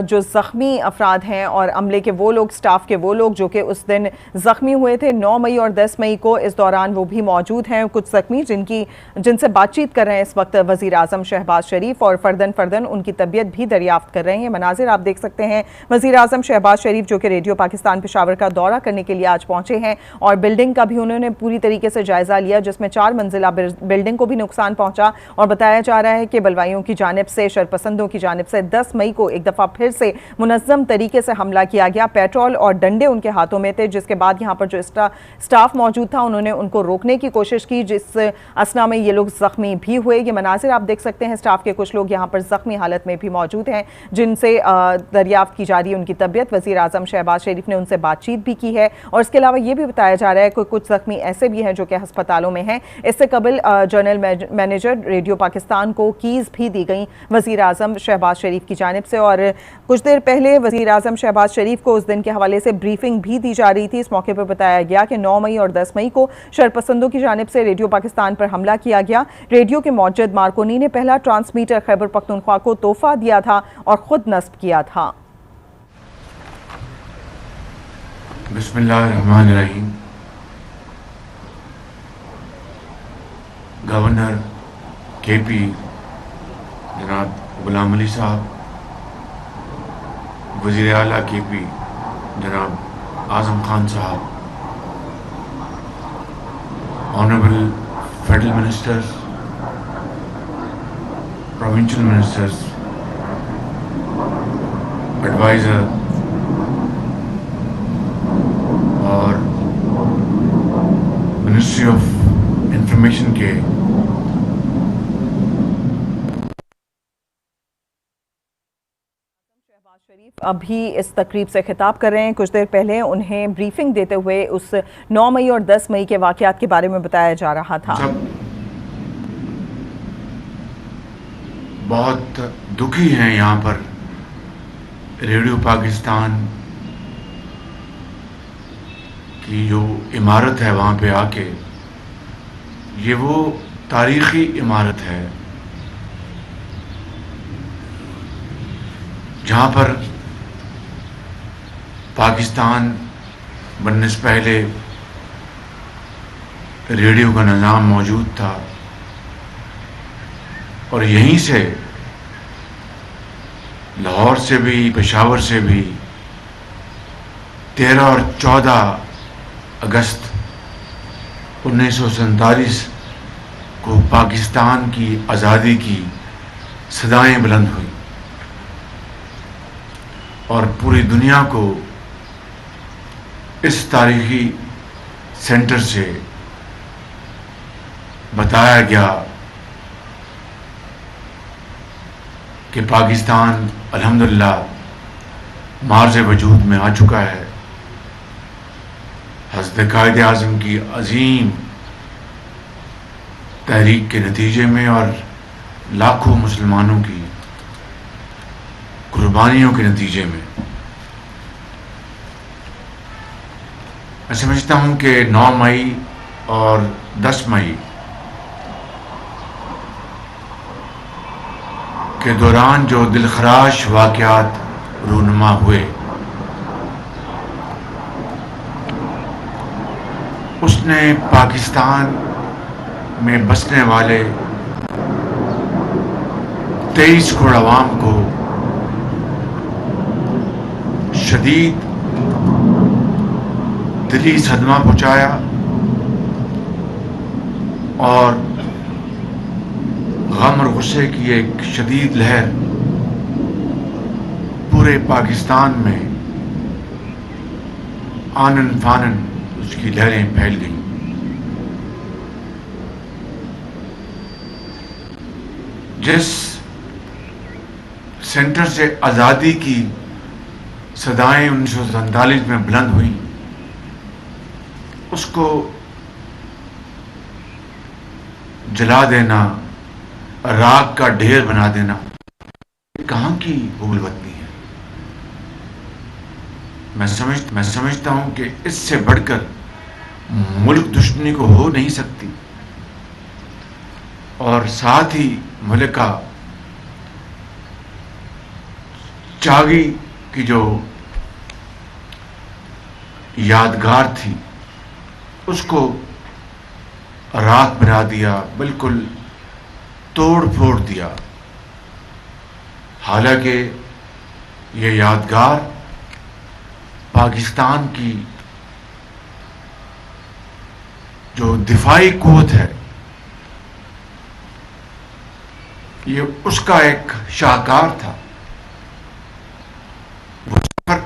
جو زخمی افراد ہیں اور عملے کے وہ لوگ، سٹاف کے وہ لوگ جو کہ اس دن زخمی ہوئے تھے 9 مئی اور 10 مئی کو، اس دوران وہ بھی موجود ہیں. کچھ زخمی جن سے بات چیت کر رہے ہیں اس وقت وزیر اعظم شہباز شریف، اور فردن ان کی طبیعت بھی دریافت کر رہے ہیں. مناظر آپ دیکھ سکتے ہیں، وزیر اعظم شہباز شریف جو کہ ریڈیو پاکستان پشاور کا دورہ کرنے کے لیے آج پہنچے ہیں، اور بلڈنگ کا بھی انہوں نے پوری طریقے سے جائزہ لیا، جس میں 4 منزلہ بلڈنگ کو بھی نقصان پہنچا. اور بتایا جا رہا ہے کہ بلوائیوں کی جانب سے، شرپسندوں کی جانب سے 10 مئی کو ایک دفعہ پھر سے منظم طریقے سے حملہ کیا گیا. پیٹرول اور ڈنڈے ان کے ہاتھوں میں تھے، جس کے بعد یہاں پر جو سٹاف موجود تھا انہوں نے ان کو روکنے کی کوشش کی، جس اسنا میں یہ لوگ زخمی بھی ہوئے. یہ مناظر آپ دیکھ سکتے ہیں، سٹاف کے کچھ لوگ یہاں پر زخمی حالت میں بھی موجود ہیں جن سے دریافت کی جا رہی ہے ان کی طبیعت. وزیر اعظم شہباز شریف نے ان سے بات چیت بھی کی ہے، اور اس کے علاوہ یہ بھی بتایا جا رہا ہے کہ کچھ زخمی ایسے بھی ہیں جو کہ ہسپتالوں میں ہیں. اس سے قبل جنرل مینیجر ریڈیو پاکستان کو کیز بھی دی گئیں وزیر اعظم شہباز شریف کی جانب سے، اور کچھ دیر پہلے وزیر اعظم شہباز شریف کو اس دن کے حوالے سے بریفنگ بھی دی جا رہی تھی. اس موقع پر بتایا گیا کہ 9 مئی اور 10 مئی کو شرپسندوں کی جانب سے ریڈیو پاکستان پر حملہ کیا گیا. ریڈیو کے موجد مارکونی نے پہلا ٹرانسمیٹر خیبر پختونخوا کو تحفہ دیا تھا اور خود نصب کیا تھا. بسم اللہ الرحمن الرحیم. گورنر کے پی جناب غلام علی صاحب، وزیر اعلیٰ کے پی جناب اعظم خان صاحب، honourable federal ministers, provincial ministers, adviser اور منسٹری آف انفارمیشن کے شریف ابھی اس تقریب سے خطاب کر رہے ہیں. کچھ دیر پہلے انہیں بریفنگ دیتے ہوئے اس 9 مئی اور 10 مئی کے واقعات کے بارے میں بتایا جا رہا تھا. بہت دکھی ہیں یہاں پر ریڈیو پاکستان کی جو عمارت ہے وہاں پہ آ کے. یہ وہ تاریخی عمارت ہے جہاں پر پاکستان بننے سے پہلے ریڈیو کا نظام موجود تھا، اور یہیں سے لاہور سے بھی، پشاور سے بھی 13 اور 14 اگست 1947 کو پاکستان کی آزادی کی صدائیں بلند ہوئیں، اور پوری دنیا کو اس تاریخی سینٹر سے بتایا گیا کہ پاکستان الحمدللہ مارز وجود میں آ چکا ہے. حضرت قائد اعظم کی عظیم تحریک کے نتیجے میں اور لاکھوں مسلمانوں کی قربانیوں کے نتیجے میں. میں سمجھتا ہوں کہ 9 مئی اور 10 مئی کے دوران جو دلخراش واقعات رونما ہوئے، اس نے پاکستان میں بسنے والے 23 کروڑ عوام کو شدید دلی صدمہ پہنچایا، اور غم اور غصے کی ایک شدید لہر پورے پاکستان میں آنن فانن اس کی لہریں پھیل گئیں. جس سینٹر سے آزادی کی صدائیں 1947 میں بلند ہوئیں، اس کو جلا دینا، راکھ کا ڈھیر بنا دینا کہاں کی حبل وطنی ہے. میں سمجھتا ہوں کہ اس سے بڑھ کر ملک دشمنی کو ہو نہیں سکتی، اور ساتھ ہی ملک کا چاگی کی جو یادگار تھی اس کو راکھ بنا دیا، بالکل توڑ پھوڑ دیا. حالانکہ یہ یادگار پاکستان کی جو دفاعی قوت ہے، یہ اس کا ایک شاہکار تھا. وہ سفر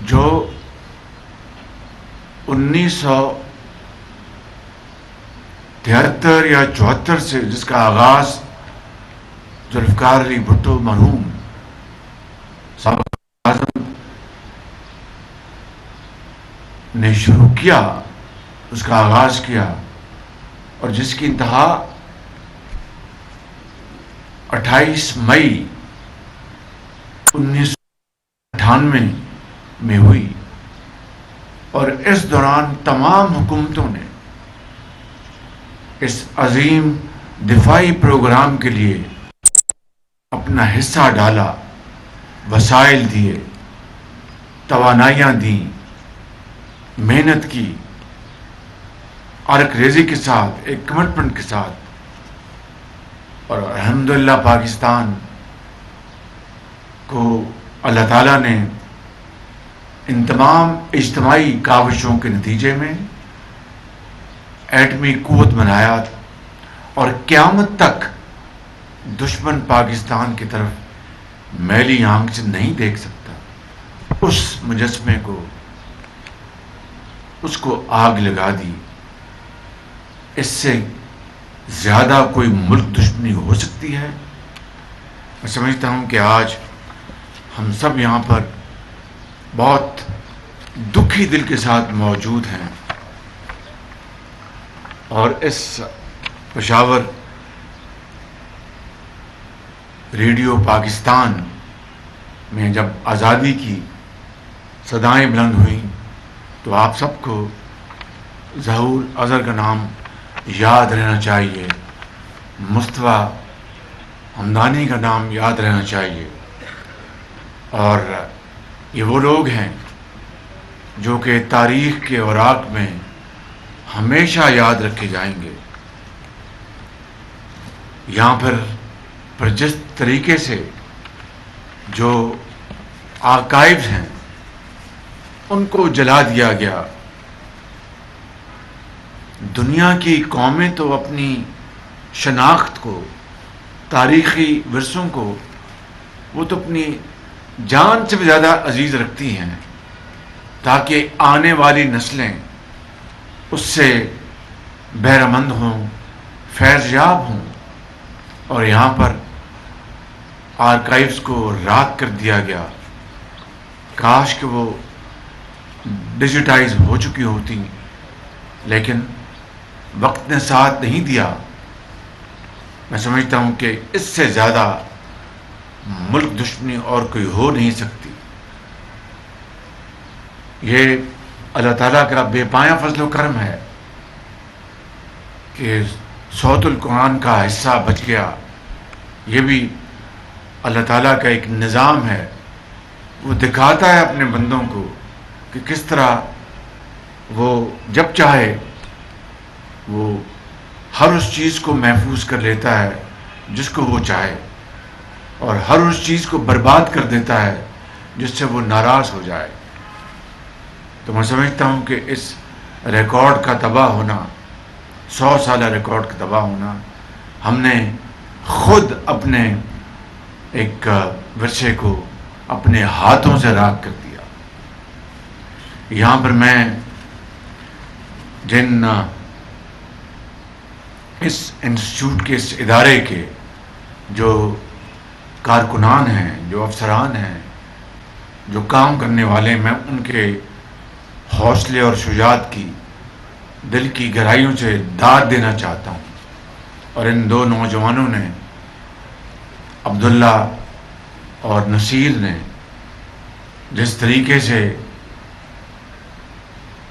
جو 1973 یا 74 سے جس کا آغاز ذوالفقار علی بھٹو مرحوم سابق اعظم نے شروع کیا، اس کا آغاز کیا، اور جس کی انتہا 28 مئی 1998 میں ہوئی. اور اس دوران تمام حکومتوں نے اس عظیم دفاعی پروگرام کے لیے اپنا حصہ ڈالا، وسائل دیے، توانائیاں دیں، محنت کی، عرق ریزی کے ساتھ، ایک کمٹمنٹ کے ساتھ. اور الحمدللہ پاکستان کو اللہ تعالیٰ نے ان تمام اجتماعی کاوشوں کے نتیجے میں ایٹمی قوت بنایا، اور قیامت تک دشمن پاکستان کی طرف میلی آنکھ سے نہیں دیکھ سکتا. اس مجسمے کو، اس کو آگ لگا دی. اس سے زیادہ کوئی ملک دشمنی ہو سکتی ہے؟ میں سمجھتا ہوں کہ آج ہم سب یہاں پر بہت دکھی دل کے ساتھ موجود ہیں، اور اس پشاور ریڈیو پاکستان میں جب آزادی کی صدائیں بلند ہوئیں تو آپ سب کو ظہور اظہر کا نام یاد رہنا چاہیے، مصطفیٰ حمدانی کا نام یاد رہنا چاہیے. اور یہ وہ لوگ ہیں جو کہ تاریخ کے اوراق میں ہمیشہ یاد رکھے جائیں گے. یہاں پر جس طریقے سے جو آرکائیوز ہیں ان کو جلا دیا گیا، دنیا کی قومیں تو اپنی شناخت کو، تاریخی ورثوں کو وہ تو اپنی جان سے بھی زیادہ عزیز رکھتی ہیں، تاکہ آنے والی نسلیں اس سے بہرمند ہوں، فیض یاب ہوں. اور یہاں پر آرکائیوز کو راکھ کر دیا گیا. کاش کہ وہ ڈیجیٹائز ہو چکی ہوتی، لیکن وقت نے ساتھ نہیں دیا. میں سمجھتا ہوں کہ اس سے زیادہ ملک دشمنی اور کوئی ہو نہیں سکتی. یہ اللہ تعالیٰ کا بے پایاں فضل و کرم ہے کہ صوت القرآن کا حصہ بچ گیا. یہ بھی اللہ تعالیٰ کا ایک نظام ہے، وہ دکھاتا ہے اپنے بندوں کو کہ کس طرح وہ جب چاہے وہ ہر اس چیز کو محفوظ کر لیتا ہے جس کو وہ چاہے، اور ہر اس چیز کو برباد کر دیتا ہے جس سے وہ ناراض ہو جائے. تو میں سمجھتا ہوں کہ اس ریکارڈ کا تباہ ہونا، 100 سالہ ریکارڈ کا تباہ ہونا، ہم نے خود اپنے ایک ورثے کو اپنے ہاتھوں سے راکھ کر دیا. یہاں پر میں جن اس انسٹیٹیوٹ کے، اس ادارے کے جو کارکنان ہیں، جو افسران ہیں، جو کام کرنے والے ہیں، میں ان کے حوصلے اور شجاعت کی دل کی گہرائیوں سے داد دینا چاہتا ہوں. اور ان دو نوجوانوں نے، عبداللہ اور نصیر نے، جس طریقے سے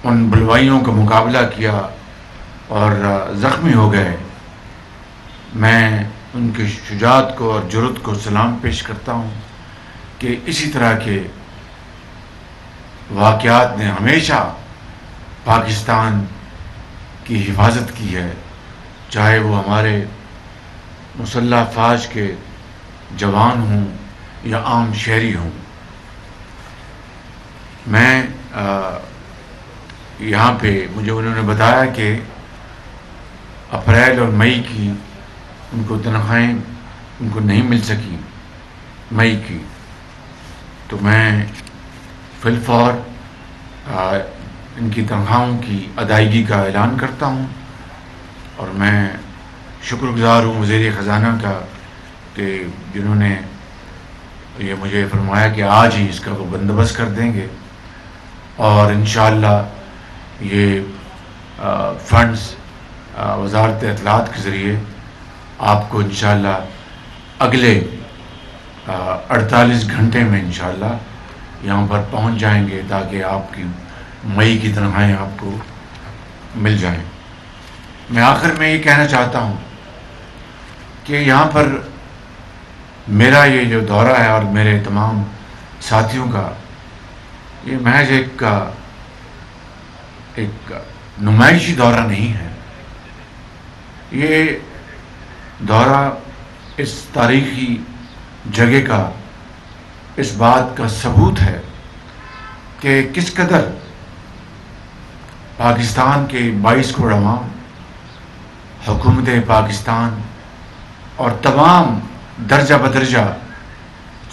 ان بلوائیوں کا مقابلہ کیا اور زخمی ہو گئے، میں ان کے شجاعت کو اور جرأت کو سلام پیش کرتا ہوں کہ اسی طرح کے واقعات نے ہمیشہ پاکستان کی حفاظت کی ہے، چاہے وہ ہمارے مسلح افواج کے جوان ہوں یا عام شہری ہوں۔ میں یہاں پہ مجھے انہوں نے بتایا کہ اپریل اور مئی کی ان کو تنخواہیں ان کو نہیں مل سکی مئی کی، تو میں فی الفور ان کی تنخواہوں کی ادائیگی کا اعلان کرتا ہوں، اور میں شکر گزار ہوں وزیر خزانہ کا کہ جنہوں نے یہ مجھے فرمایا کہ آج ہی اس کا وہ بندوبست کر دیں گے، اور انشاءاللہ یہ فنڈز وزارت اطلاعات کے ذریعے آپ کو انشاءاللہ اگلے 48 گھنٹے میں انشاءاللہ یہاں پر پہنچ جائیں گے، تاکہ آپ کی مئی کی تنخواہیں آپ کو مل جائیں۔ میں آخر میں یہ کہنا چاہتا ہوں کہ یہاں پر میرا یہ جو دورہ ہے اور میرے تمام ساتھیوں کا، یہ محض ایک نمائشی دورہ نہیں ہے، یہ دورہ اس تاریخی جگہ کا اس بات کا ثبوت ہے کہ کس قدر پاکستان کے 22 کروڑ عوام، حکومت پاکستان اور تمام درجہ بدرجہ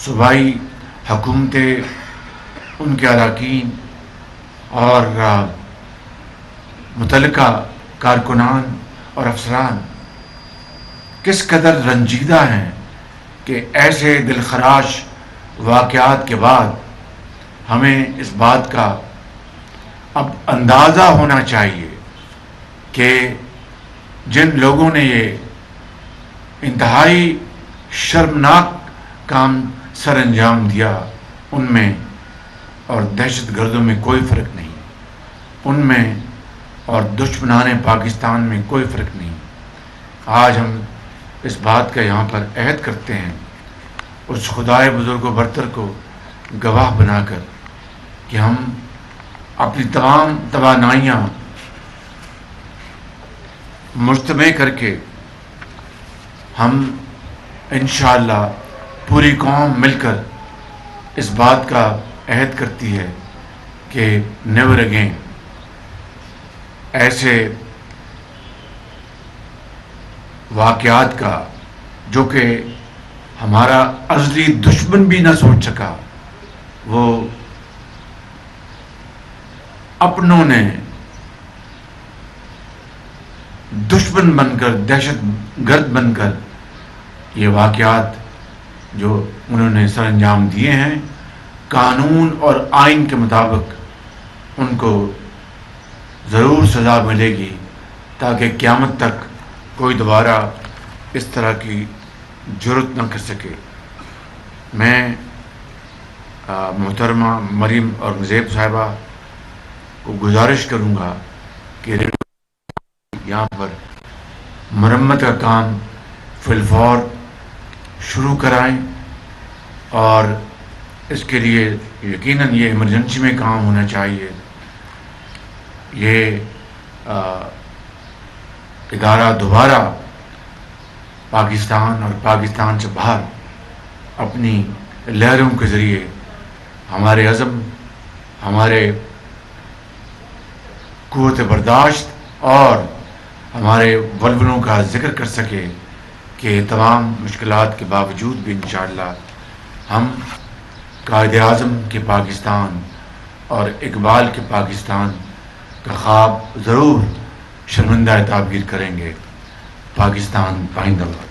صوبائی حکومتیں، ان کے اراکین اور متعلقہ کارکنان اور افسران کس قدر رنجیدہ ہیں کہ ایسے دلخراش واقعات کے بعد ہمیں اس بات کا اب اندازہ ہونا چاہیے کہ جن لوگوں نے یہ انتہائی شرمناک کام سر انجام دیا، ان میں اور دہشت گردوں میں کوئی فرق نہیں، ان میں اور دشمنان پاکستان میں کوئی فرق نہیں۔ آج ہم اس بات کا یہاں پر عہد کرتے ہیں، اس خدائے بزرگ و برتر کو گواہ بنا کر، کہ ہم اپنی تمام توانائیاں مجتمع کر کے ہم انشاءاللہ پوری قوم مل کر اس بات کا عہد کرتی ہے کہ نیور اگین ایسے واقعات کا، جو کہ ہمارا ازلی دشمن بھی نہ سوچ سکا، وہ اپنوں نے دشمن بن کر، دہشت گرد بن کر یہ واقعات جو انہوں نے سر انجام دیے ہیں، قانون اور آئین کے مطابق ان کو ضرور سزا ملے گی، تاکہ قیامت تک کوئی دوبارہ اس طرح کی جرأت نہ کر سکے۔ میں محترمہ مریم اورنگزیب صاحبہ کو گزارش کروں گا کہ یہاں پر مرمت کا کام فی الفور شروع کرائیں، اور اس کے لیے یقیناً یہ ایمرجنسی میں کام ہونا چاہیے۔ یہ ادارہ دوبارہ پاکستان اور پاکستان سے باہر اپنی لہروں کے ذریعے ہمارے عزم، ہمارے قوت برداشت اور ہمارے ولولوں کا ذکر کر سکے کہ تمام مشکلات کے باوجود بھی انشاءاللہ ہم قائد اعظم کے پاکستان اور اقبال کے پاکستان کا خواب ضرور شرمندہ تعبیر کریں گے۔ پاکستان زندہ باد۔